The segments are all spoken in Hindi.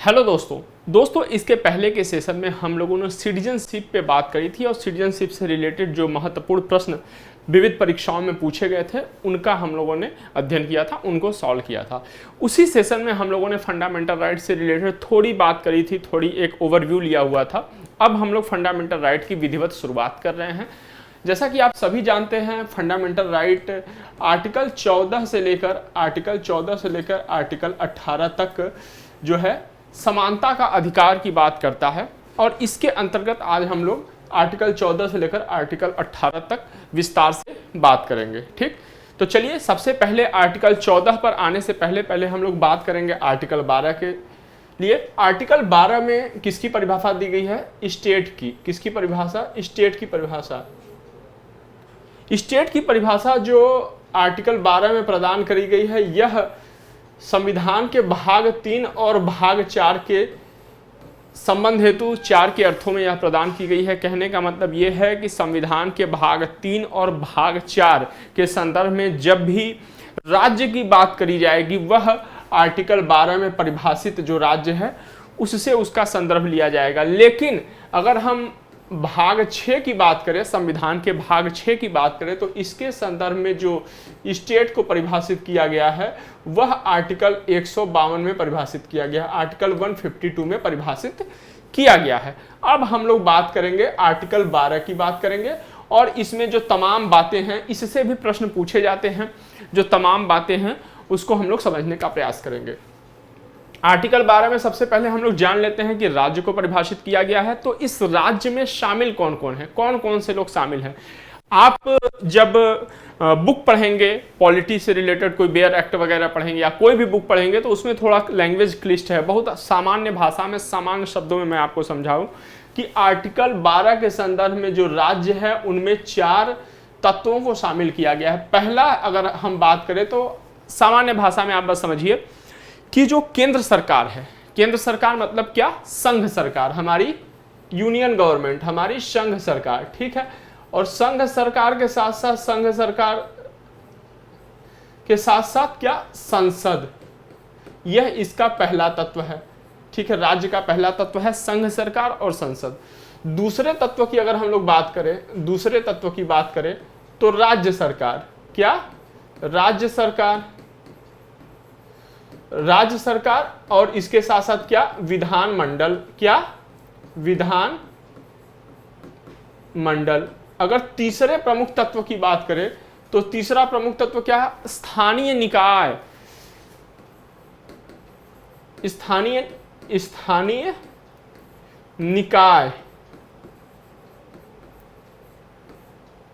हेलो दोस्तों इसके पहले के सेशन में हम लोगों ने सिटीजनशिप पे बात करी थी और सिटीजनशिप से रिलेटेड जो महत्वपूर्ण प्रश्न विविध परीक्षाओं में पूछे गए थे उनका हम लोगों ने अध्ययन किया था, उनको सॉल्व किया था। उसी सेशन में हम लोगों ने फंडामेंटल राइट से रिलेटेड थोड़ी बात करी थी, थोड़ी एक ओवरव्यू लिया हुआ था। अब हम लोग फंडामेंटल राइट की विधिवत शुरुआत कर रहे हैं। जैसा कि आप सभी जानते हैं, फंडामेंटल राइट आर्टिकल 14 से लेकर आर्टिकल 18 तक जो है समानता का अधिकार की बात करता है और इसके अंतर्गत आज हम लोग आर्टिकल 14 से लेकर आर्टिकल 18 तक विस्तार से बात करेंगे। ठीक, तो चलिए सबसे पहले आर्टिकल 14 पर आने से पहले हम लोग बात करेंगे आर्टिकल 12 के लिए। आर्टिकल 12 में किसकी परिभाषा दी गई है? स्टेट की। किसकी परिभाषा? स्टेट की परिभाषा। स्टेट की परिभाषा जो आर्टिकल 12 में प्रदान करी गई है, यह संविधान के भाग 3 और भाग 4 के संबंध हेतु 4 के अर्थों में यह प्रदान की गई है। कहने का मतलब यह है कि संविधान के भाग 3 और भाग 4 के संदर्भ में जब भी राज्य की बात करी जाएगी, वह आर्टिकल 12 में परिभाषित जो राज्य है उससे उसका संदर्भ लिया जाएगा। लेकिन अगर हम भाग 6 की बात करें, संविधान के भाग 6 की बात करें, तो इसके संदर्भ में जो स्टेट को परिभाषित किया गया है वह आर्टिकल 152 में परिभाषित किया गया है, आर्टिकल 152 में परिभाषित किया गया है। अब हम लोग बात करेंगे आर्टिकल 12 की बात करेंगे और इसमें जो तमाम बातें हैं, इससे भी प्रश्न पूछे जाते हैं। जो तमाम बातें हैं उसको हम लोग समझने का प्रयास करेंगे। आर्टिकल 12 में सबसे पहले हम लोग जान लेते हैं कि राज्य को परिभाषित किया गया है। तो इस राज्य में शामिल कौन कौन है, कौन कौन से लोग शामिल हैं। आप जब बुक पढ़ेंगे, पॉलिटी से रिलेटेड कोई बेयर एक्ट वगैरह पढ़ेंगे या कोई भी बुक पढ़ेंगे, तो उसमें थोड़ा लैंग्वेज क्लिष्ट है। बहुत सामान्य भाषा में, सामान्य शब्दों में मैं आपको समझाऊं कि आर्टिकल 12 के संदर्भ में जो राज्य है उनमें 4 तत्वों को शामिल किया गया है। पहला अगर हम बात करें तो सामान्य भाषा में आप बस समझिए कि जो केंद्र सरकार है, केंद्र सरकार मतलब क्या? संघ सरकार, हमारी यूनियन गवर्नमेंट, हमारी संघ सरकार। ठीक है, और संघ सरकार के साथ साथ क्या? संसद। यह इसका पहला तत्व है। ठीक है, राज्य का पहला तत्व है संघ सरकार और संसद। दूसरे तत्व की अगर हम लोग बात करें, दूसरे तत्व की बात करें तो राज्य सरकार। क्या? राज्य सरकार, राज्य सरकार और इसके साथ साथ क्या? विधान मंडल। क्या? विधान मंडल। अगर तीसरे प्रमुख तत्व की बात करें तो तीसरा प्रमुख तत्व क्या है? स्थानीय निकाय। स्थानीय निकाय,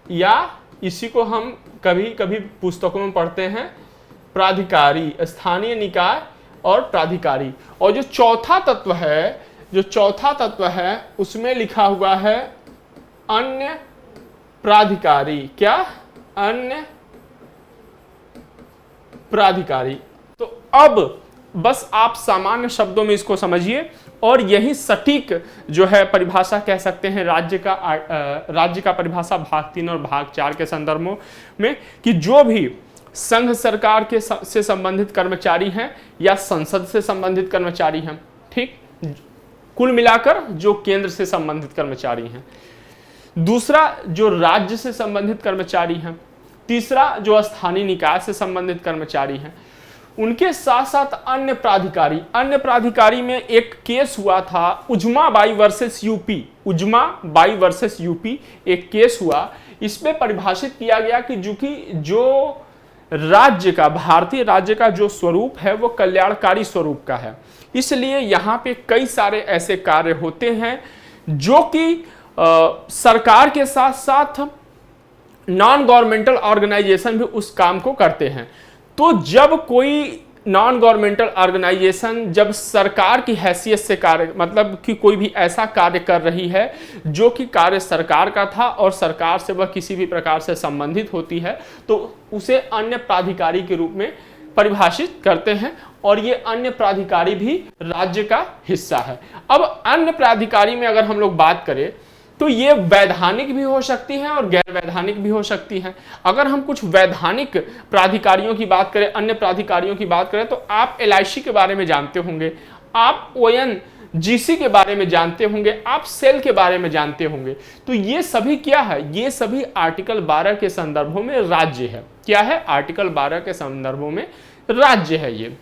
या इसी को हम कभी कभी पुस्तकों में पढ़ते हैं प्राधिकारी, स्थानीय निकाय और प्राधिकारी। और जो चौथा तत्व है उसमें लिखा हुआ है अन्य प्राधिकारी। क्या? अन्य प्राधिकारी। तो अब बस आप सामान्य शब्दों में इसको समझिए और यही सटीक जो है परिभाषा कह सकते हैं राज्य का परिभाषा भाग 3 और भाग 4 के संदर्भों में, कि जो भी संघ सरकार से संबंधित कर्मचारी हैं या संसद से संबंधित कर्मचारी हैं, ठीक, कुल मिलाकर जो केंद्र से संबंधित कर्मचारी हैं। दूसरा जो राज्य से संबंधित कर्मचारी हैं। तीसरा जो स्थानीय निकाय से संबंधित कर्मचारी हैं। उनके साथ साथ अन्य प्राधिकारी। अन्य प्राधिकारी में एक केस हुआ था Uzma Bai versus UP. Uzma Bai versus UP एक केस हुआ। इसमें परिभाषित किया गया कि जो राज्य का, भारतीय राज्य का जो स्वरूप है वो कल्याणकारी स्वरूप का है, इसलिए यहाँ पे कई सारे ऐसे कार्य होते हैं जो कि सरकार के साथ साथ नॉन गवर्नमेंटल ऑर्गेनाइजेशन भी उस काम को करते हैं। तो जब कोई नॉन गवर्नमेंटल ऑर्गेनाइजेशन जब सरकार की हैसियत से कार्य, मतलब कि कोई भी ऐसा कार्य कर रही है जो कि कार्य सरकार का था और सरकार से वह किसी भी प्रकार से संबंधित होती है, तो उसे अन्य प्राधिकारी के रूप में परिभाषित करते हैं और ये अन्य प्राधिकारी भी राज्य का हिस्सा है। अब अन्य प्राधिकारी में अगर हम लोग बात करें तो ये वैधानिक भी हो सकती हैं और गैर वैधानिक भी हो सकती हैं। अगर हम कुछ वैधानिक प्राधिकारियों की बात करें, अन्य प्राधिकारियों की बात करें, तो आप LIC के बारे में जानते होंगे। आप ONGC के बारे में जानते होंगे, आप सेल के बारे में जानते होंगे। तो ये सभी क्या है, ये सभी आर्टिकल 12 के संदर्भों में राज्य है। क्या है, आर्टिकल 12 के संदर्भों में राज्य है ये।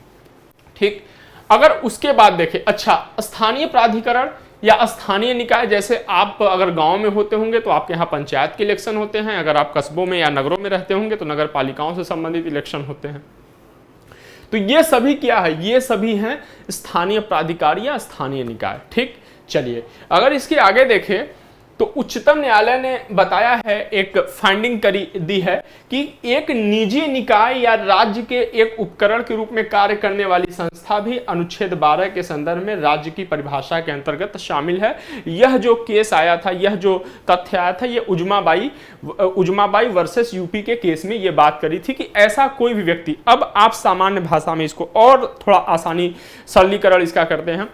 ठीक, अगर उसके बाद देखें, अच्छा, स्थानीय प्राधिकरण या स्थानीय निकाय, जैसे आप अगर गांव में होते होंगे तो आपके यहाँ पंचायत के इलेक्शन होते हैं, अगर आप कस्बों में या नगरों में रहते होंगे तो नगर पालिकाओं से संबंधित इलेक्शन होते हैं। तो ये सभी क्या है, ये सभी हैं स्थानीय प्राधिकारी या स्थानीय निकाय। ठीक, चलिए अगर इसके आगे देखें तो उच्चतम न्यायालय ने बताया है, एक फाइंडिंग दी है कि एक निजी निकाय या राज्य के एक उपकरण के रूप में कार्य करने वाली संस्था भी अनुच्छेद 12 के संदर्भ में राज्य की परिभाषा के अंतर्गत शामिल है। यह जो केस आया था, यह जो तथ्य आया था, ये उजमाबाई वर्सेस यूपी के केस में ये बात करी थी कि ऐसा कोई भी व्यक्ति, अब आप सामान्य भाषा में इसको और थोड़ा आसानी सरलीकरण इसका करते हैं।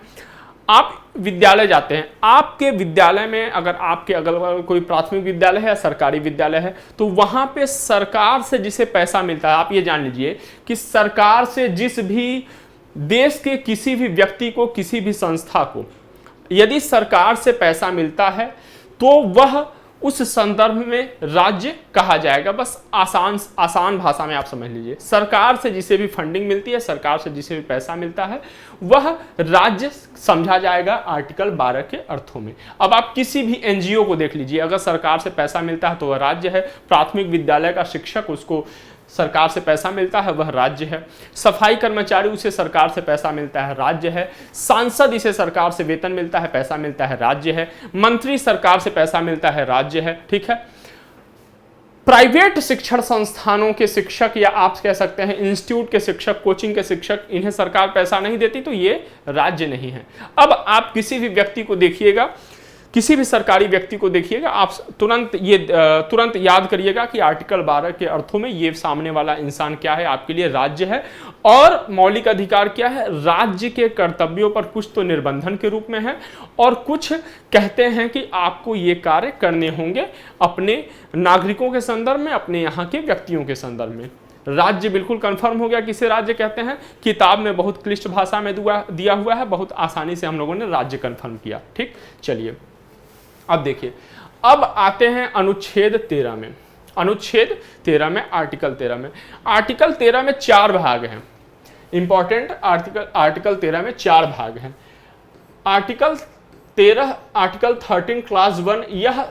आप विद्यालय जाते हैं, आपके विद्यालय में अगर आपके अगल बगल कोई प्राथमिक विद्यालय है या सरकारी विद्यालय है, तो वहां पे सरकार से जिसे पैसा मिलता है, आप ये जान लीजिए कि सरकार से जिस भी देश के किसी भी व्यक्ति को, किसी भी संस्था को यदि सरकार से पैसा मिलता है तो वह उस संदर्भ में राज्य कहा जाएगा। बस आसान भाषा में आप समझ लीजिए, सरकार से जिसे भी फंडिंग मिलती है, सरकार से जिसे भी पैसा मिलता है, वह राज्य समझा जाएगा आर्टिकल 12 के अर्थों में। अब आप किसी भी एनजीओ को देख लीजिए, अगर सरकार से पैसा मिलता है तो वह राज्य है। प्राथमिक विद्यालय का शिक्षक, उसको सरकार से पैसा मिलता है, वह राज्य है। सफाई कर्मचारी, उसे सरकार से पैसा मिलता है, राज्य है। सांसद, इसे सरकार से वेतन मिलता है, पैसा मिलता है, राज्य है। मंत्री, सरकार से पैसा मिलता है, राज्य है। ठीक है। प्राइवेट शिक्षण संस्थानों के शिक्षक, या आप कह सकते हैं इंस्टीट्यूट के शिक्षक, कोचिंग के शिक्षक, इन्हें सरकार पैसा नहीं देती, तो ये राज्य नहीं है। अब आप किसी भी व्यक्ति को देखिएगा, किसी भी सरकारी व्यक्ति को देखिएगा, आप तुरंत याद करिएगा कि आर्टिकल 12 के अर्थों में ये सामने वाला इंसान क्या है, आपके लिए राज्य है। और मौलिक अधिकार क्या है, राज्य के कर्तव्यों पर कुछ तो निर्बंधन के रूप में है और कुछ कहते हैं कि आपको ये कार्य करने होंगे अपने नागरिकों के संदर्भ में, अपने यहाँ के व्यक्तियों के संदर्भ में। राज्य बिल्कुल कंफर्म हो गया, किसे राज्य कहते हैं। किताब में बहुत क्लिष्ट भाषा में दिया हुआ है, बहुत आसानी से हम लोगों ने राज्य कंफर्म किया। ठीक, चलिए अब देखिए, अब आते हैं अनुच्छेद 13 में। अनुच्छेद 13 में, आर्टिकल 13 में, आर्टिकल 13 में 4 भाग हैं। इंपॉर्टेंट आर्टिकल 13 में 4 भाग हैं। आर्टिकल 13, आर्टिकल 13 क्लास 1, यह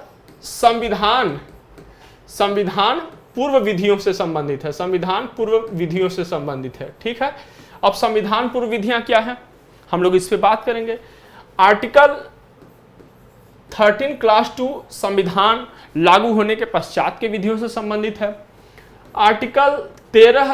संविधान पूर्व विधियों से संबंधित है। संविधान पूर्व विधियों से संबंधित है। ठीक है। अब संविधान पूर्व विधियां क्या है, हम लोग इस पे बात करेंगे। आर्टिकल 13 क्लास 2 संविधान लागू होने के पश्चात के विधियों से संबंधित है। आर्टिकल 13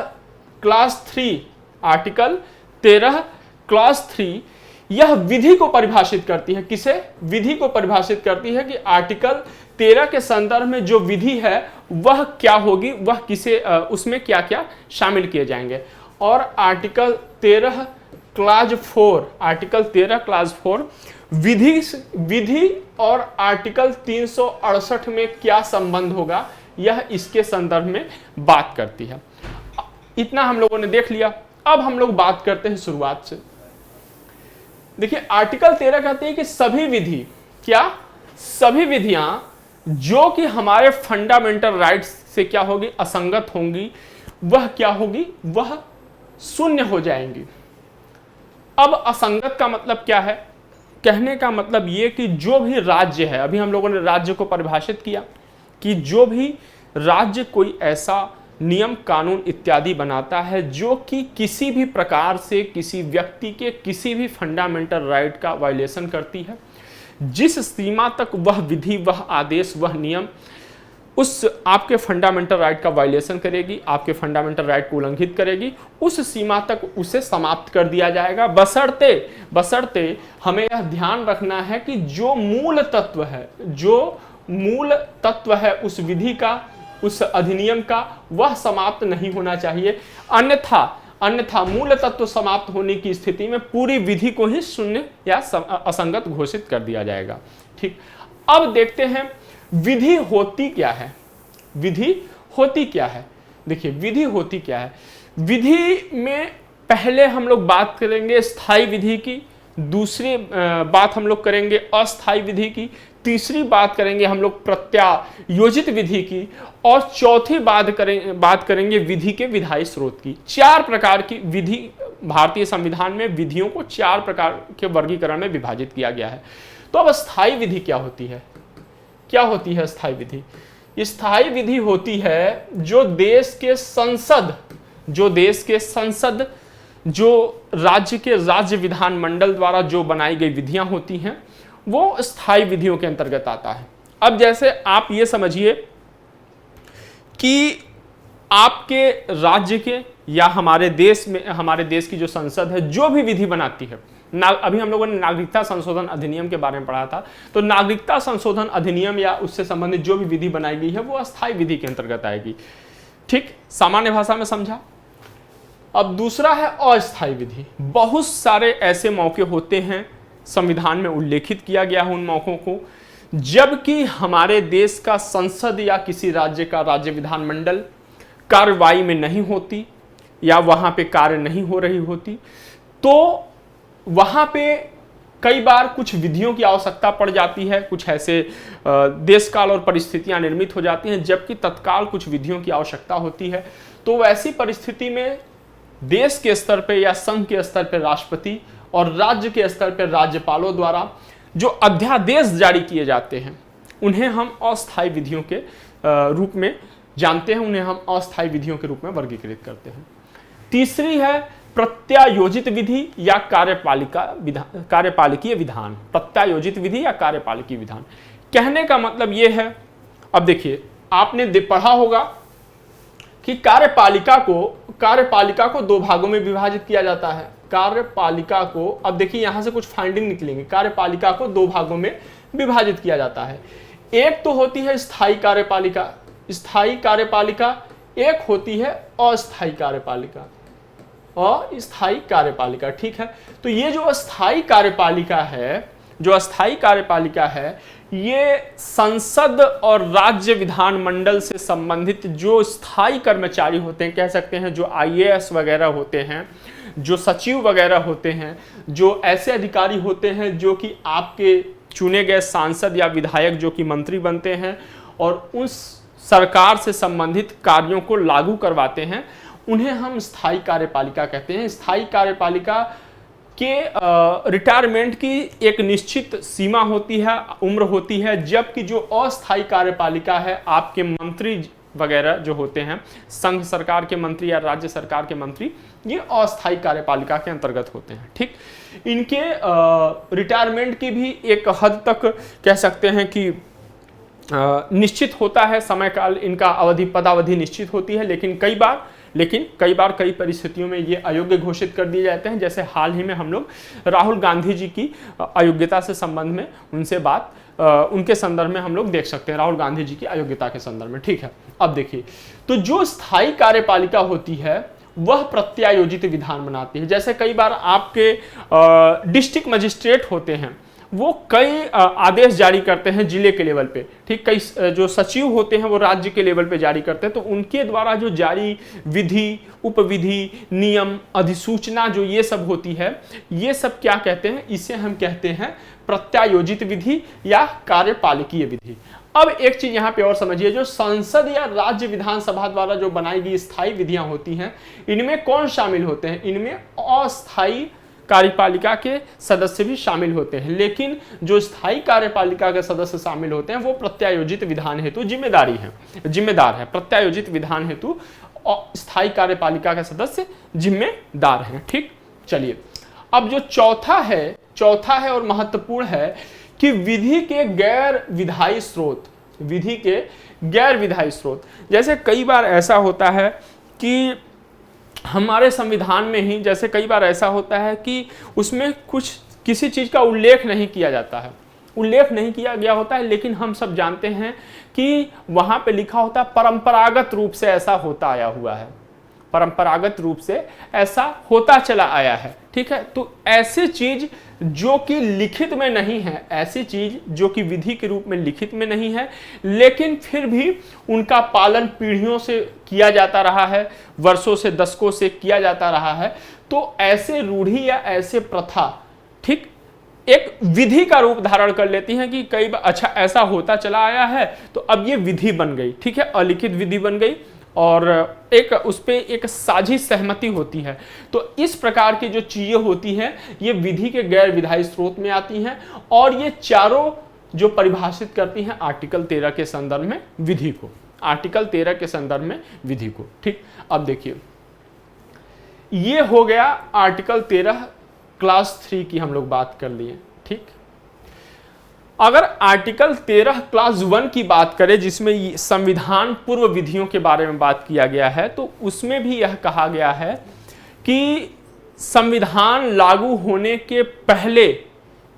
क्लास 3, आर्टिकल 13 क्लास 3 यह विधि को परिभाषित करती है। किसे? विधि को परिभाषित करती है कि आर्टिकल 13 के संदर्भ में जो विधि है वह क्या होगी, वह किसे, उसमें क्या क्या शामिल किए जाएंगे। और आर्टिकल 13 क्लास 4, आर्टिकल 13 क्लास 4 विधि और आर्टिकल 368 में क्या संबंध होगा, यह इसके संदर्भ में बात करती है। इतना हम लोगों ने देख लिया। अब हम लोग बात करते हैं शुरुआत से। देखिए, आर्टिकल 13 कहते हैं कि सभी विधि, क्या, सभी विधियां जो कि हमारे फंडामेंटल राइट्स से क्या होगी, असंगत होंगी, वह क्या होगी, वह शून्य हो जाएंगी। अब असंगत का मतलब क्या है? कहने का मतलब ये कि जो भी राज्य है, अभी हम लोगों ने राज्य को परिभाषित किया कि जो भी राज्य कोई ऐसा नियम, कानून इत्यादि बनाता है जो कि किसी भी प्रकार से किसी व्यक्ति के किसी भी फंडामेंटल राइट का वायलेशन करती है, जिस सीमा तक वह विधि, वह आदेश, वह नियम उस आपके फंडामेंटल राइट का वायलेशन करेगी, आपके फंडामेंटल राइट को उल्लंघित करेगी, उस सीमा तक उसे समाप्त कर दिया जाएगा। बशर्ते हमें यह ध्यान रखना है कि जो मूल तत्व है, जो मूल तत्व है उस विधि का, उस अधिनियम का, वह समाप्त नहीं होना चाहिए। अन्यथा मूल तत्व समाप्त होने की स्थिति में पूरी विधि को ही शून्य या असंगत घोषित कर दिया जाएगा। ठीक, अब देखते हैं विधि होती क्या है। विधि होती क्या है? देखिए, विधि होती क्या है। विधि में पहले हम लोग बात करेंगे स्थायी विधि की, दूसरी बात हम लोग करेंगे अस्थाई विधि की, तीसरी बात करेंगे हम लोग प्रत्यायोजित विधि की, और चौथी बात करेंगे विधि के विधायी स्रोत की। 4 प्रकार की विधि, भारतीय संविधान में विधियों को 4 प्रकार के वर्गीकरण में विभाजित किया गया है। तो अब स्थायी विधि क्या होती है? क्या होती है स्थायी विधि? स्थायी विधि होती है जो देश के संसद, जो राज्य के राज्य विधानमंडल द्वारा जो बनाई गई विधियां होती हैं, वो स्थायी विधियों के अंतर्गत आता है। अब जैसे आप ये समझिए कि आपके राज्य के या हमारे देश की जो संसद है, जो भी विधि बनाती है, अभी हम लोगों ने नागरिकता संशोधन अधिनियम के बारे में पढ़ा था, तो नागरिकता संशोधन अधिनियम या उससे संबंधित जो भी विधि बनाई गई है वो अस्थायी विधि के अंतर्गत आएगी। ठीक, सामान्य भाषा में समझा। अब दूसरा है अस्थायी विधि। बहुत सारे ऐसे मौके होते हैं, संविधान में उल्लेखित किया गया है उन मौकों को, जबकि हमारे देश का संसद या किसी राज्य का राज्य विधानमंडल कार्यवाही में नहीं होती या वहां पे कार्य नहीं हो रही होती, तो वहां पे कई बार कुछ विधियों की आवश्यकता पड़ जाती है, कुछ ऐसे देश काल और परिस्थितियां निर्मित हो जाती हैं जबकि तत्काल कुछ विधियों की आवश्यकता होती है। तो वैसी परिस्थिति में देश के स्तर पे या संघ के स्तर पे राष्ट्रपति और राज्य के स्तर पे राज्यपालों द्वारा जो अध्यादेश जारी किए जाते हैं, उन्हें हम अस्थायी विधियों के रूप में जानते हैं, उन्हें हम अस्थायी विधियों के रूप में वर्गीकृत करते हैं। तीसरी है प्रत्यायोजित विधि या कार्यपालिकीय विधान। प्रत्यायोजित विधि या कार्यपालिकीय विधान कहने का मतलब यह है, अब देखिए आपने पढ़ा होगा कि कार्यपालिका को 2 भागों में विभाजित किया जाता है। कार्यपालिका को, अब देखिए यहां से कुछ फाइंडिंग निकलेंगे, कार्यपालिका को 2 भागों में विभाजित किया जाता है। एक तो होती है स्थायी कार्यपालिका, एक होती है अस्थायी कार्यपालिका, ठीक है। तो ये जो अस्थायी कार्यपालिका है, ये संसद और राज्य विधानमंडल से संबंधित जो स्थायी कर्मचारी होते हैं, कह सकते हैं जो IAS वगैरह होते हैं, जो सचिव वगैरह होते हैं, जो ऐसे अधिकारी होते हैं जो कि आपके चुने गए सांसद या विधायक जो कि मंत्री बनते हैं और उस सरकार से संबंधित कार्यों को लागू करवाते हैं, उन्हें हम स्थायी कार्यपालिका कहते हैं। स्थायी कार्यपालिका के रिटायरमेंट की एक निश्चित सीमा होती है, उम्र होती है, जबकि जो अस्थायी कार्यपालिका है, आपके मंत्री वगैरह जो होते हैं, संघ सरकार के मंत्री या राज्य सरकार के मंत्री, ये अस्थायी कार्यपालिका के अंतर्गत होते हैं। ठीक, इनके रिटायरमेंट की भी एक हद तक कह सकते हैं कि निश्चित होता है समय काल, इनका पदावधि निश्चित होती है, लेकिन कई बार कई परिस्थितियों में ये अयोग्य घोषित कर दिए जाते हैं। जैसे हाल ही में हम लोग राहुल गांधी जी की अयोग्यता से संबंध में उनके संदर्भ में हम लोग देख सकते हैं, राहुल गांधी जी की अयोग्यता के संदर्भ में। ठीक है, अब देखिए, तो जो स्थायी कार्यपालिका होती है वह प्रत्यायोजित विधान बनाती है। जैसे कई बार आपके डिस्ट्रिक्ट मजिस्ट्रेट होते हैं, वो कई आदेश जारी करते हैं जिले के लेवल पे। ठीक, कई जो सचिव होते हैं वो राज्य के लेवल पे जारी करते हैं, तो उनके द्वारा जो जारी विधि, उपविधि, नियम, अधिसूचना जो ये सब होती है, ये सब क्या कहते हैं? इसे हम कहते हैं प्रत्यायोजित विधि या कार्यपालिकीय विधि। अब एक चीज यहाँ पे और समझिए, जो संसद या राज्य विधानसभा द्वारा जो बनाई गई स्थायी विधियां होती हैं, इनमें कौन शामिल होते हैं? इनमें अस्थायी कार्यपालिका के सदस्य भी शामिल होते हैं, लेकिन जो स्थायी कार्यपालिका के सदस्य शामिल होते हैं वो प्रत्यायोजित विधान हेतु जिम्मेदार है। प्रत्यायोजित विधान हेतु स्थायी कार्यपालिका के सदस्य जिम्मेदार हैं। ठीक, चलिए, अब जो चौथा है और महत्वपूर्ण है कि विधि के गैर विधायी स्रोत। जैसे कई बार ऐसा होता है कि हमारे संविधान में ही, जैसे कई बार ऐसा होता है कि उसमें किसी चीज का उल्लेख नहीं किया गया होता है, लेकिन हम सब जानते हैं कि वहां पे लिखा होता है परंपरागत रूप से ऐसा होता आया हुआ है, परंपरागत रूप से ऐसा होता चला आया है। ठीक है, तो ऐसी चीज जो कि लिखित में नहीं है, ऐसी चीज जो कि विधि के रूप में लिखित में नहीं है, लेकिन फिर भी उनका पालन पीढ़ियों से किया जाता रहा है, वर्षों से, दशकों से किया जाता रहा है, तो ऐसे रूढ़ी या ऐसे प्रथा ठीक, एक विधि का रूप धारण कर लेती हैं कि कई बार अच्छा ऐसा होता चला आया है तो अब ये विधि बन गई, ठीक है, अलिखित विधि बन गई और एक उस पे एक साझी सहमति होती है। तो इस प्रकार की जो चीजें होती हैं ये विधि के गैर विधायी स्रोत में आती हैं और ये चारों जो परिभाषित करती हैं आर्टिकल 13 के संदर्भ में विधि को, आर्टिकल 13 के संदर्भ में विधि को। ठीक, अब देखिए ये हो गया आर्टिकल 13 क्लास 3 की हम लोग बात कर लिए। ठीक, अगर आर्टिकल 13 क्लास 1 की बात करें जिसमें संविधान पूर्व विधियों के बारे में बात किया गया है तो उसमें भी यह कहा गया है कि संविधान लागू होने के पहले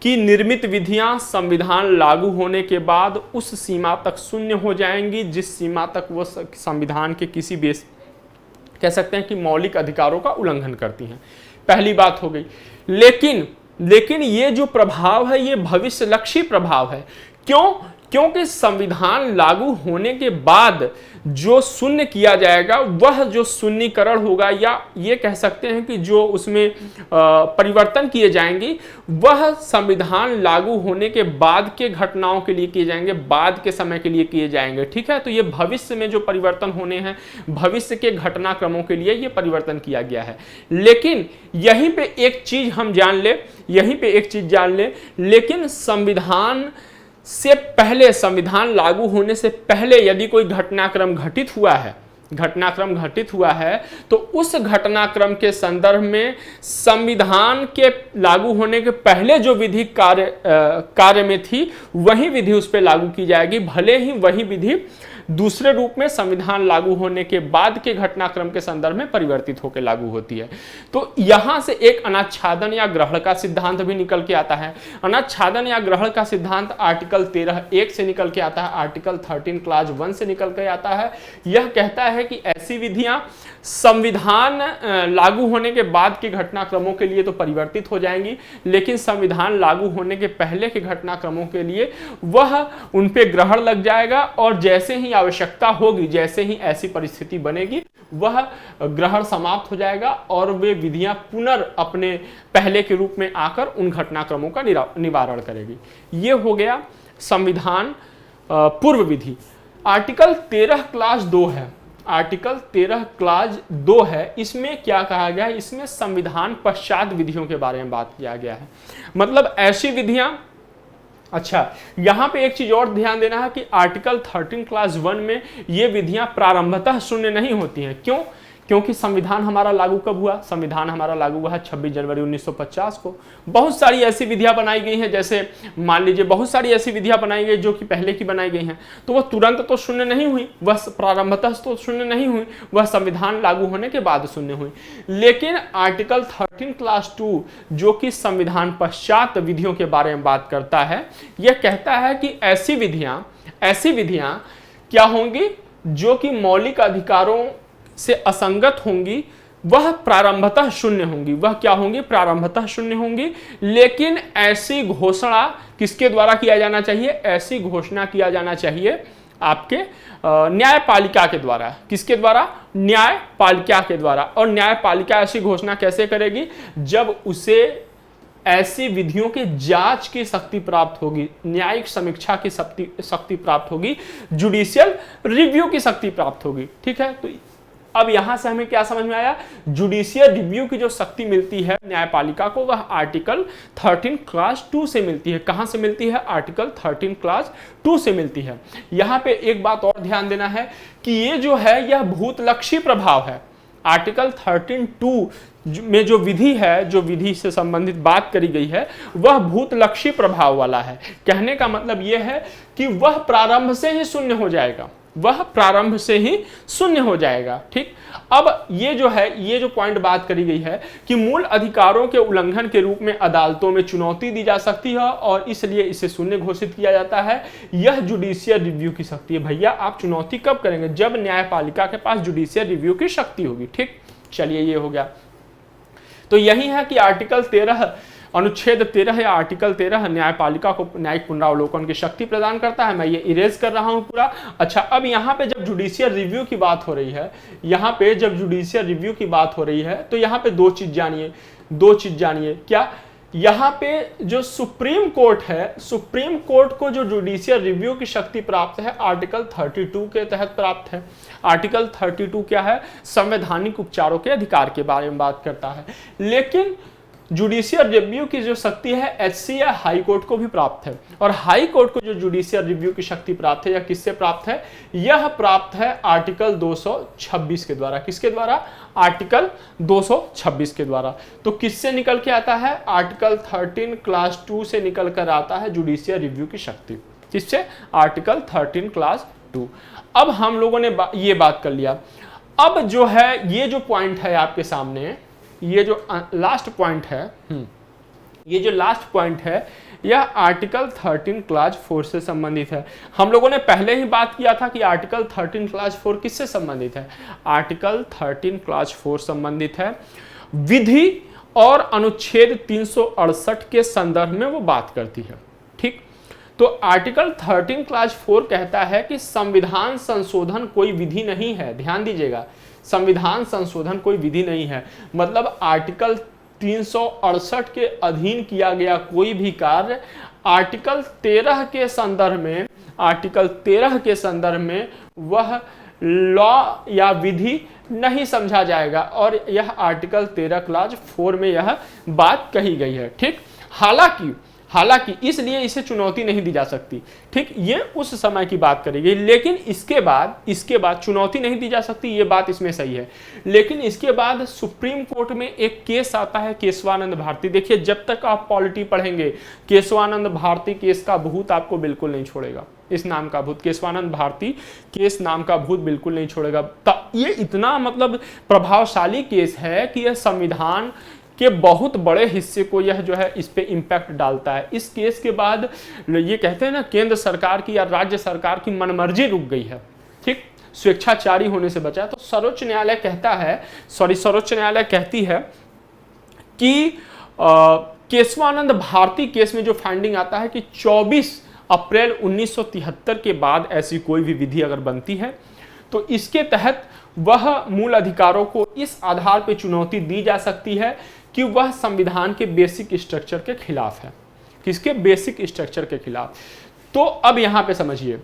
की निर्मित विधियां संविधान लागू होने के बाद उस सीमा तक शून्य हो जाएंगी जिस सीमा तक वो संविधान के किसी भी कह सकते हैं कि मौलिक अधिकारों का उल्लंघन करती हैं। पहली बात हो गई। लेकिन ये जो प्रभाव है ये भविष्यलक्षी प्रभाव है। क्यों? क्योंकि संविधान लागू होने के बाद जो शून्य किया जाएगा वह जो शून्यकरण होगा या ये कह सकते हैं कि जो उसमें परिवर्तन किए जाएंगे वह संविधान लागू होने के बाद के घटनाओं के लिए किए जाएंगे, बाद के समय के लिए किए जाएंगे। ठीक है, तो ये भविष्य में जो परिवर्तन होने हैं, भविष्य के घटनाक्रमों के लिए ये परिवर्तन किया गया है। लेकिन यहीं पे एक चीज हम जान ले, लेकिन संविधान से पहले, संविधान लागू होने से पहले यदि कोई घटनाक्रम घटित हुआ है तो उस घटनाक्रम के संदर्भ में संविधान के लागू होने के पहले जो विधि कार्य में थी वही विधि उस पर लागू की जाएगी, भले ही वही विधि दूसरे रूप में संविधान लागू होने के बाद के घटनाक्रम के संदर्भ में परिवर्तित होकर लागू होती है। तो यहां से एक अनाच्छादन या ग्रहण का सिद्धांत भी निकल के आता है। अनाच्छादन या ग्रहण का सिद्धांत आर्टिकल 13(1) से निकल के आता है, आर्टिकल 13 क्लास 1 से निकल के आता है। यह कहता है कि ऐसी विधियां संविधान लागू होने के बाद के घटनाक्रमों के लिए तो परिवर्तित हो जाएंगी, लेकिन संविधान लागू होने के पहले के घटनाक्रमों के लिए वह उन पे ग्रहण लग जाएगा और जैसे ही आवश्यकता होगी, जैसे ही ऐसी परिस्थिति बनेगी वह ग्रहण समाप्त हो जाएगा और वे विधियां अपने पहले के रूप में आकर उन घटनाक्रमों का निवारण करेगी। ये हो गया संविधान पूर्व विधि। आर्टिकल 13 क्लास 2 है, आर्टिकल 13 क्लास 2 है। इसमें क्या कहा गया है? इसमें संविधान पश्चात विधियों के बारे में बात किया गया है। मतलब ऐसी विधियां, अच्छा यहां पे एक चीज और ध्यान देना है कि आर्टिकल 13 क्लास 1 में ये विधियां प्रारंभतः शून्य नहीं होती हैं। क्यों? क्योंकि संविधान हमारा लागू कब हुआ? संविधान हमारा लागू हुआ है 26 जनवरी 1950 को। बहुत सारी ऐसी विधियां बनाई गई हैं, जैसे मान लीजिए बहुत सारी ऐसी विधियां बनाई गई जो कि पहले की बनाई गई हैं, तो वह तुरंत तो शून्य नहीं हुई, वह प्रारंभतः तो शून्य नहीं हुई, वह संविधान लागू होने के बाद शून्य हुई। लेकिन आर्टिकल 13 क्लास 2 जो कि संविधान पश्चात विधियों के बारे में बात करता है, यह कहता है कि ऐसी विधियां क्या होंगी जो कि मौलिक अधिकारों से असंगत होंगी, वह प्रारंभतः शून्य होंगी। वह क्या होंगी? प्रारंभतः शून्य होंगी। लेकिन ऐसी घोषणा किसके द्वारा किया जाना चाहिए? ऐसी घोषणा किया जाना चाहिए आपके न्यायपालिका के द्वारा। किसके द्वारा? न्यायपालिका के द्वारा। और न्यायपालिका ऐसी घोषणा कैसे करेगी? जब उसे ऐसी विधियों की जांच की शक्ति प्राप्त होगी, न्यायिक समीक्षा की शक्ति प्राप्त होगी, जुडिशियल रिव्यू की शक्ति प्राप्त होगी। ठीक है, तो अब यहां से हमें क्या समझ में आया? जुडिशियल रिव्यू की जो शक्ति मिलती है न्यायपालिका को वह आर्टिकल 13 क्लास 2 से मिलती है। कहां से मिलती है? आर्टिकल 13 क्लास 2 से मिलती है। यहां पे एक बात और ध्यान देना है कि ये जो है यह भूतलक्षी प्रभाव है। आर्टिकल 13(2) में जो विधि है, जो विधि से संबंधित बात करी गई है, वह भूतलक्षी प्रभाव वाला है। कहने का मतलब यह है कि वह प्रारंभ से ही शून्य हो जाएगा, वह प्रारंभ से ही शून्य हो जाएगा। ठीक, अब ये जो पॉइंट बात करी गई है कि मूल अधिकारों के उल्लंघन के रूप में अदालतों में चुनौती दी जा सकती है और इसलिए इसे शून्य घोषित किया जाता है। यह जुडिशियल रिव्यू की शक्ति है। भैया आप चुनौती कब करेंगे? जब न्यायपालिका के पास जुडिशियल रिव्यू की शक्ति होगी। ठीक, चलिए ये हो गया। तो यही है कि आर्टिकल 13 अनुच्छेद 13 या आर्टिकल 13 न्यायपालिका को न्यायिक पुनरावलोकन की शक्ति प्रदान करता है। मैं ये इरेज कर रहा हूं पूरा। अच्छा, अब यहाँ पे जब जुडिशियल रिव्यू की बात हो रही है, तो यहाँ पे दो चीज जानिए। क्या? यहाँ पे जो सुप्रीम कोर्ट है, सुप्रीम कोर्ट को जो जुडिशियल रिव्यू की शक्ति प्राप्त है आर्टिकल 32 के तहत प्राप्त है। आर्टिकल 32 क्या है? संवैधानिक उपचारों के अधिकार के बारे में बात करता है। लेकिन जुडिशियल रिव्यू की जो शक्ति है एचसी या हाई कोर्ट को भी प्राप्त है। और हाई कोर्ट को जो जुडिशियल रिव्यू की शक्ति प्राप्त है, यह किससे प्राप्त है? यह प्राप्त है आर्टिकल 226 के द्वारा। किसके द्वारा? आर्टिकल 226 के द्वारा। तो किससे निकल के आता है? आर्टिकल 13 क्लास 2 से निकल कर आता है जुडिशियल रिव्यू की शक्ति। किससे? Article 13 class 2। अब हम लोगों ने ये बात कर लिया। अब जो है ये जो पॉइंट है आपके सामने, ये जो लास्ट पॉइंट है, ये जो लास्ट पॉइंट है, यह आर्टिकल 13 क्लास 4 से संबंधित है। हम लोगों ने पहले ही बात किया था कि आर्टिकल 13 क्लास 4 किससे संबंधित है? आर्टिकल 13 क्लास 4 संबंधित है विधि और अनुच्छेद 368 के संदर्भ में वो बात करती है। ठीक, तो आर्टिकल 13 क्लास 4 कहता है कि संविधान संशोधन कोई विधि नहीं है। ध्यान दीजिएगा, संविधान संशोधन कोई विधि नहीं है। मतलब आर्टिकल 368 के अधीन किया गया कोई भी कार्य आर्टिकल 13 के संदर्भ में, आर्टिकल 13 के संदर्भ में वह लॉ या विधि नहीं समझा जाएगा। और यह आर्टिकल 13 क्लास 4 में यह बात कही गई है। ठीक, हालांकि इसलिए इसे चुनौती नहीं दी जा सकती। ठीक, ये उस समय की बात करी गई। लेकिन इसके बाद चुनौती नहीं दी जा सकती, ये बात इसमें सही है। लेकिन इसके बाद सुप्रीम कोर्ट में एक केस आता है केशवानंद भारती। देखिए, जब तक आप पॉलिटी पढ़ेंगे, केशवानंद भारती केस का भूत आपको बिल्कुल नहीं छोड़ेगा। इस नाम का भूत, केशवानंद भारती केस नाम का भूत बिल्कुल नहीं छोड़ेगा। ये इतना मतलब प्रभावशाली केस है कि यह संविधान के बहुत बड़े हिस्से को यह जो है इस पे इम्पैक्ट डालता है। इस केस के बाद ये कहते हैं ना, केंद्र सरकार की या राज्य सरकार की मनमर्जी रुक गई है। ठीक, स्वेच्छाचारी होने से बचा। तो सर्वोच्च न्यायालय कहती है कि केशवानंद भारती केस में जो फाइंडिंग आता है कि 24 अप्रैल 1973 के बाद ऐसी कोई भी विधि अगर बनती है तो इसके तहत वह मूल अधिकारों को इस आधार पर चुनौती दी जा सकती है कि वह संविधान के बेसिक स्ट्रक्चर के खिलाफ है। किसके? बेसिक स्ट्रक्चर के खिलाफ। तो अब यहां पे समझिए,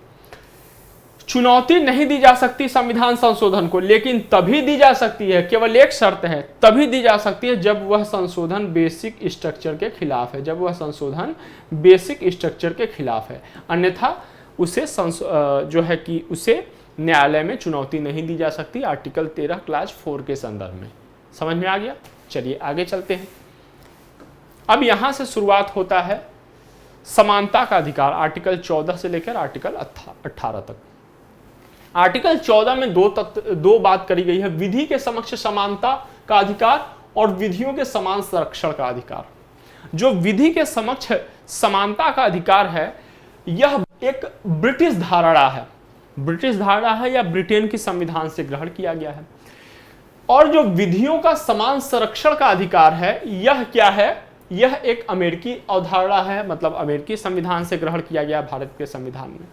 चुनौती नहीं दी जा सकती संविधान संशोधन को, लेकिन तभी दी जा सकती है, केवल एक शर्त है, तभी दी जा सकती है जब वह संशोधन बेसिक स्ट्रक्चर के खिलाफ है। जब वह संशोधन बेसिक स्ट्रक्चर के खिलाफ है, अन्यथा उसे जो है कि उसे न्यायालय में चुनौती नहीं दी जा सकती। आर्टिकल 13 क्लास 4 के संदर्भ में। समझ में आ गया? चलिए आगे चलते हैं। अब यहां से शुरुआत होता है समानता का अधिकार। आर्टिकल 14 से लेकर आर्टिकल 18 तक। आर्टिकल 14 में दो बात करी गई है, विधि के समक्ष समानता का अधिकार और विधियों के समान संरक्षण का अधिकार। जो विधि के समक्ष समानता का अधिकार है, यह एक ब्रिटिश धारणा है या ब्रिटेन की संविधान से ग्रहण किया गया है। और जो विधियों का समान संरक्षण का अधिकार है, यह क्या है? यह एक अमेरिकी अवधारणा है, मतलब अमेरिकी संविधान से ग्रहण किया गया भारत के संविधान में।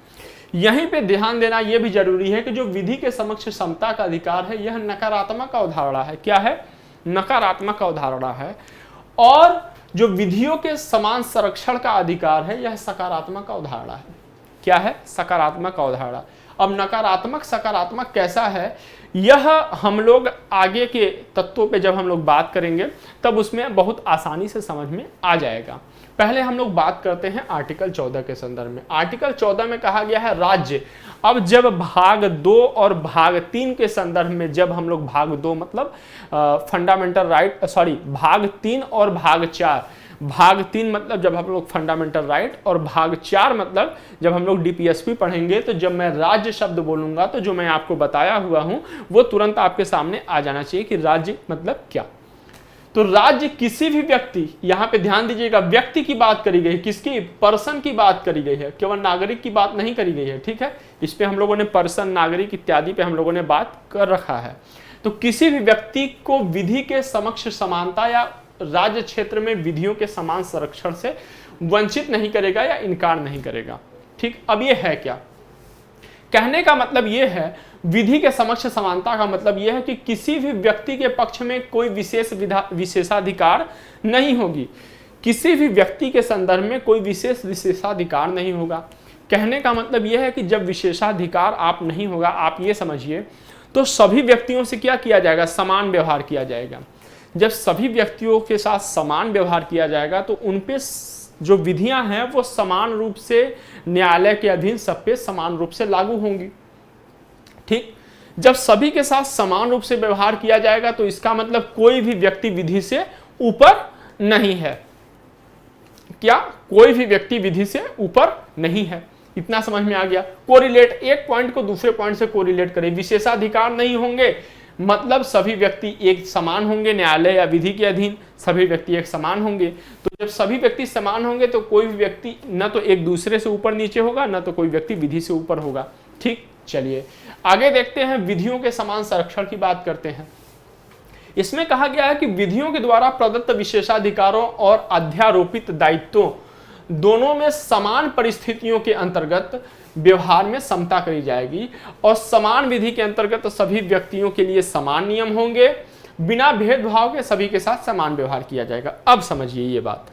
यहीं पे ध्यान देना यह भी जरूरी है कि जो विधि के समक्ष समता का अधिकार है, यह नकारात्मक अवधारणा है। क्या है? नकारात्मक अवधारणा है। और जो विधियों के समान संरक्षण का अधिकार है, यह सकारात्मक अवधारणा है। क्या है? सकारात्मक अवधारणा। अब नकारात्मक सकारात्मक कैसा है, यह हम लोग आगे के तत्वों पे जब हम लोग बात करेंगे तब उसमें बहुत आसानी से समझ में आ जाएगा। पहले हम लोग बात करते हैं आर्टिकल 14 के संदर्भ में। आर्टिकल 14 में कहा गया है राज्य। अब जब भाग 2 और भाग 3 के संदर्भ में, जब हम लोग भाग 2 मतलब फंडामेंटल राइट, भाग 3 और भाग 4, भाग 3 मतलब जब हम लोग फंडामेंटल राइट, और भाग 4 मतलब जब हम लोग डीपीएसपी पढ़ेंगे, तो जब मैं राज्य शब्द बोलूंगा तो जो मैं आपको बताया हुआ हूं वो तुरंत आपके सामने आ जाना चाहिए कि राज्य मतलब क्या। तो राज्य किसी भी व्यक्ति, यहां पे ध्यान दीजिएगा, व्यक्ति की बात करी गई है, किसकी? पर्सन की बात करी गई है, केवल नागरिक की बात नहीं करी गई है। ठीक है, इस पे हम लोगों ने पर्सन, नागरिक इत्यादि पे हम लोगों ने बात कर रखा है। तो किसी भी व्यक्ति को विधि के समक्ष समानता या राज्य क्षेत्र में विधियों के समान संरक्षण से वंचित नहीं करेगा या इनकार नहीं करेगा। ठीक, अब ये है क्या? कहने का मतलब ये है, विधि के समक्ष समानता का मतलब यह है कि किसी भी व्यक्ति के पक्ष में कोई विशेषाधिकार नहीं होगी। किसी भी व्यक्ति के संदर्भ में कोई विशेषाधिकार नहीं होगा। कहने का मतलब यह है कि जब विशेषाधिकार आप नहीं होगा, आप ये समझिए, तो सभी व्यक्तियों से क्या किया जाएगा, समान व्यवहार किया जाएगा। जब सभी व्यक्तियों के साथ समान व्यवहार किया जाएगा तो उन पे जो विधियां हैं वो समान रूप से न्यायालय के अधीन सब पे समान रूप से लागू होंगी। ठीक, जब सभी के साथ समान रूप से व्यवहार किया जाएगा तो इसका मतलब कोई भी व्यक्ति विधि से ऊपर नहीं है। क्या कोई भी व्यक्ति विधि से ऊपर नहीं है? इतना समझ में आ गया। कोरिलेट, एक पॉइंट को दूसरे पॉइंट से कोरिलेट करें। विशेषाधिकार नहीं होंगे मतलब सभी व्यक्ति एक समान होंगे, न्यायालय या विधि के अधीन सभी व्यक्ति एक समान होंगे। तो जब सभी व्यक्ति समान होंगे तो कोई भी व्यक्ति न तो एक दूसरे से ऊपर नीचे होगा, न तो कोई व्यक्ति विधि से ऊपर होगा। ठीक, चलिए आगे देखते हैं, विधियों के समान संरक्षण की बात करते हैं। इसमें कहा गया है कि विधियों के द्वारा प्रदत्त विशेषाधिकारों और अध्यारोपित दायित्वों दोनों में समान परिस्थितियों के अंतर्गत व्यवहार में समता करी जाएगी और समान विधि के अंतर्गत सभी व्यक्तियों के लिए समान नियम होंगे, बिना भेदभाव के सभी के साथ समान व्यवहार किया जाएगा। अब समझिए ये बात,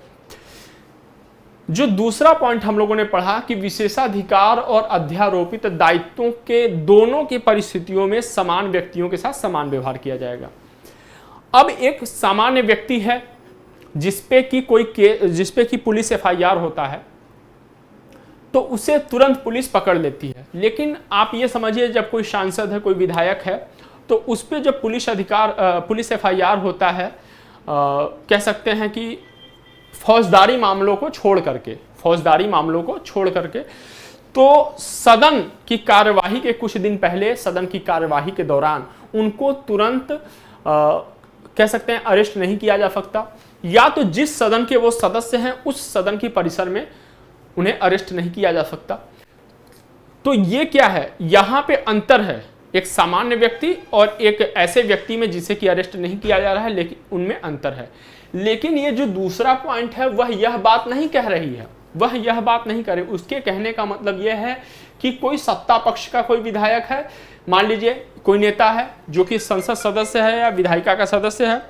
जो दूसरा पॉइंट हम लोगों ने पढ़ा कि विशेषाधिकार और अध्यारोपित दायित्वों के दोनों की परिस्थितियों में समान व्यक्तियों के साथ समान व्यवहार किया जाएगा। अब एक सामान्य व्यक्ति है जिसपे की पुलिस FIR होता है तो उसे तुरंत पुलिस पकड़ लेती है। लेकिन आप ये समझिए जब कोई सांसद है, कोई विधायक है, तो उस पर जब पुलिस FIR होता है, कह सकते हैं कि फौजदारी मामलों को छोड़ करके, तो सदन की कार्यवाही के कुछ दिन पहले, सदन की कार्यवाही के दौरान उनको तुरंत कह सकते हैं अरेस्ट नहीं किया जा सकता, या तो जिस सदन के वो सदस्य हैं उस सदन की परिसर में उन्हें अरेस्ट नहीं किया जा सकता। तो ये क्या है, यहां पे अंतर है एक सामान्य व्यक्ति और एक ऐसे व्यक्ति में जिसे कि अरेस्ट नहीं किया जा रहा है, लेकिन उनमें अंतर है। लेकिन ये जो दूसरा पॉइंट है वह यह बात नहीं कह रही है, उसके कहने का मतलब यह है कि कोई सत्ता पक्ष का कोई विधायक है, मान लीजिए कोई नेता है जो कि संसद सदस्य है या विधायिका का सदस्य है,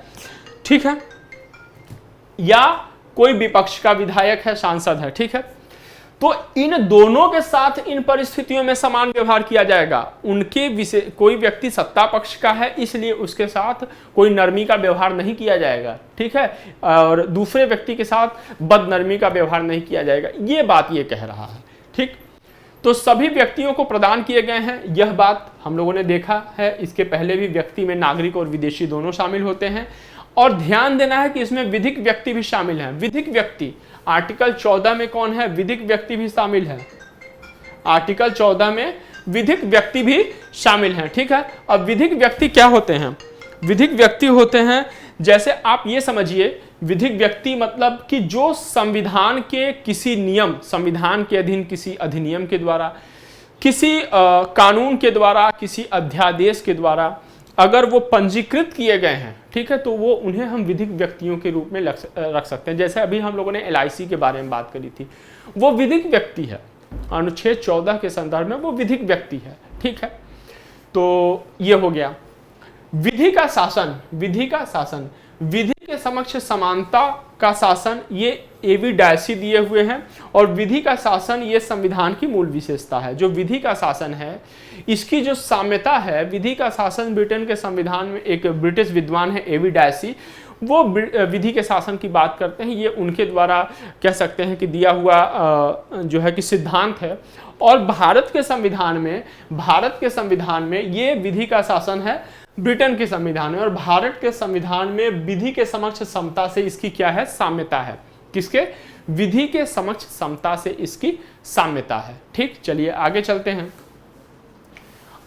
ठीक है, या कोई विपक्ष का विधायक है, सांसद है, ठीक है, तो इन दोनों के साथ इन परिस्थितियों में समान व्यवहार किया जाएगा। कोई व्यक्ति सत्ता पक्ष का है इसलिए उसके साथ कोई नरमी का व्यवहार नहीं किया जाएगा, ठीक है, और दूसरे व्यक्ति के साथ बदनरमी का व्यवहार नहीं किया जाएगा। ये बात ये कह रहा है। ठीक, तो सभी व्यक्तियों को प्रदान किए गए हैं, यह बात हम लोगों ने देखा है। इसके पहले भी व्यक्ति में नागरिक और विदेशी दोनों शामिल होते हैं। और ध्यान देना है कि इसमें विधिक व्यक्ति भी शामिल हैं। विधिक व्यक्ति आर्टिकल 14 में कौन है, विधिक व्यक्ति भी शामिल है। आर्टिकल 14 में विधिक व्यक्ति भी शामिल हैं, ठीक है। अब विधिक व्यक्ति क्या होते हैं? विधिक व्यक्ति होते हैं, जैसे आप ये समझिए, विधिक व्यक्ति मतलब कि जो संविधान के किसी नियम, संविधान के अधीन किसी अधिनियम के द्वारा, किसी कानून के द्वारा, किसी अध्यादेश के द्वारा अगर वो पंजीकृत किए गए हैं, ठीक है, तो वो उन्हें हम विधिक व्यक्तियों के रूप में रख सकते हैं। जैसे अभी हम लोगों ने LIC के बारे में बात करी थी, वो विधिक व्यक्ति है, अनुच्छेद 14 के संदर्भ में वो विधिक व्यक्ति है, ठीक है। तो ये हो गया विधि का शासन। विधि का शासन, विधि के समक्ष समानता का शासन, ये एविडेंसी दिए हुए हैं। और विधि का शासन ये संविधान की मूल विशेषता है। जो विधि का शासन है इसकी जो साम्यता है, विधि का शासन ब्रिटेन के संविधान में एक ब्रिटिश विद्वान है एविडेंसी, वो विधि के शासन की बात करते हैं। ये उनके द्वारा कह सकते हैं कि दिया हुआ जो है कि सिद्धांत है। और भारत के संविधान में ये विधि का शासन है ब्रिटेन के संविधान में। और भारत के संविधान में विधि के समक्ष समता से इसकी क्या है, साम्यता है। किसके? विधि के समक्ष समता से इसकी साम्यता है। ठीक, चलिए आगे चलते हैं।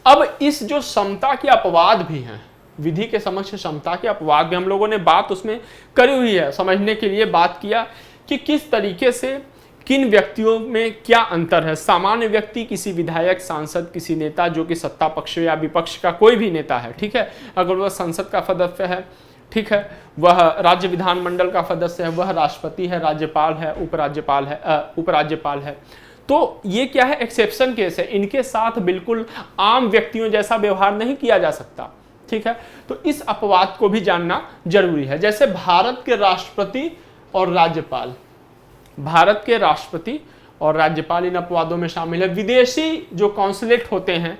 अब इस जो समता के अपवाद भी हैं, विधि के समक्ष समता के अपवाद भी हम लोगों ने बात उसमें करी हुई है। समझने के लिए बात किया कि किस तरीके से किन व्यक्तियों में क्या अंतर है। सामान्य व्यक्ति किसी विधायक, सांसद, किसी नेता जो कि सत्ता पक्ष या विपक्ष का कोई भी नेता है, ठीक है, अगर वह संसद का सदस्य है, ठीक है, वह राज्य विधानमंडल का सदस्य है, वह राष्ट्रपति है, राज्यपाल है, उपराज्यपाल है, तो ये क्या है, एक्सेप्शन केस है। इनके साथ बिल्कुल आम व्यक्तियों जैसा व्यवहार नहीं किया जा सकता, ठीक है। तो इस अपवाद को भी जानना जरूरी है। जैसे भारत के राष्ट्रपति और राज्यपाल। भारत के राष्ट्रपति और राज्यपाल इन अपवादों में शामिल है। विदेशी जो कॉन्सुलेट होते हैं,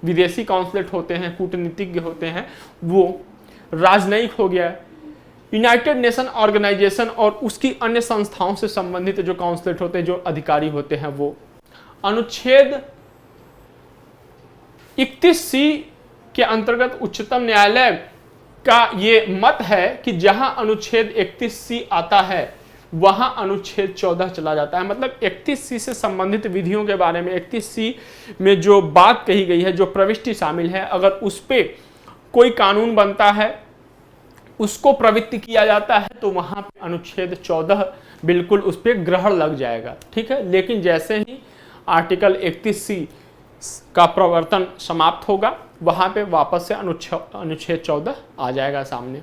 विदेशी कॉन्सुलेट होते हैं, कूटनीतिज्ञ होते हैं, वो राजनयिक हो गया। यूनाइटेड नेशन ऑर्गेनाइजेशन और उसकी अन्य संस्थाओं से संबंधित जो कॉन्सुलेट होते हैं, जो अधिकारी होते हैं, वो। अनुच्छेद 31C के अंतर्गत उच्चतम न्यायालय का ये मत है कि जहां अनुच्छेद 31C आता है वहां अनुच्छेद 14 चला जाता है। मतलब 31C से संबंधित विधियों के बारे में 31C में जो बात कही गई है, जो प्रविष्टि शामिल है, अगर उस पे कोई कानून बनता है, उसको प्रवृत्ति किया जाता है, तो वहां पे अनुच्छेद 14 बिल्कुल उस पर ग्रहण लग जाएगा। ठीक है, लेकिन जैसे ही आर्टिकल 31C का प्रवर्तन समाप्त होगा, वहां पे वापस से अनुच्छेद 14 आ जाएगा सामने।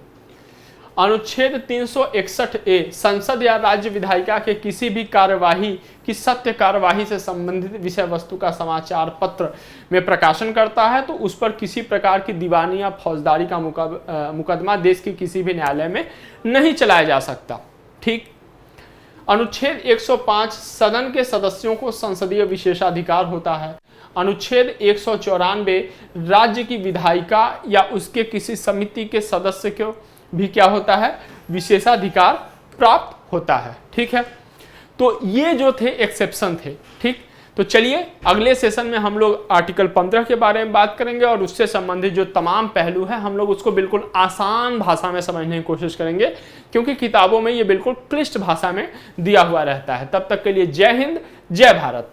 अनुच्छेद 361A संसद या राज्य विधायिका के किसी भी कार्यवाही की सत्य कार्यवाही से संबंधित विषय वस्तु का समाचार पत्र में प्रकाशन करता है तो उस पर किसी प्रकार की दीवानी या फौजदारी का मुकदमा देश के किसी भी न्यायालय में नहीं चलाया जा सकता। ठीक। अनुच्छेद 105 सदन के सदस्यों को संसदीय विशेषाधिकार होता है। अनुच्छेद 194 राज्य की विधायिका या उसके किसी समिति के सदस्य को भी क्या होता है, विशेषाधिकार प्राप्त होता है। ठीक है, तो ये जो थे एक्सेप्शन थे। ठीक, तो चलिए अगले सेशन में हम लोग आर्टिकल 15 के बारे में बात करेंगे और उससे संबंधित जो तमाम पहलू है हम लोग उसको बिल्कुल आसान भाषा में समझने की कोशिश करेंगे, क्योंकि किताबों में ये बिल्कुल क्लिष्ट भाषा में दिया हुआ रहता है। तब तक के लिए जय हिंद, जय भारत।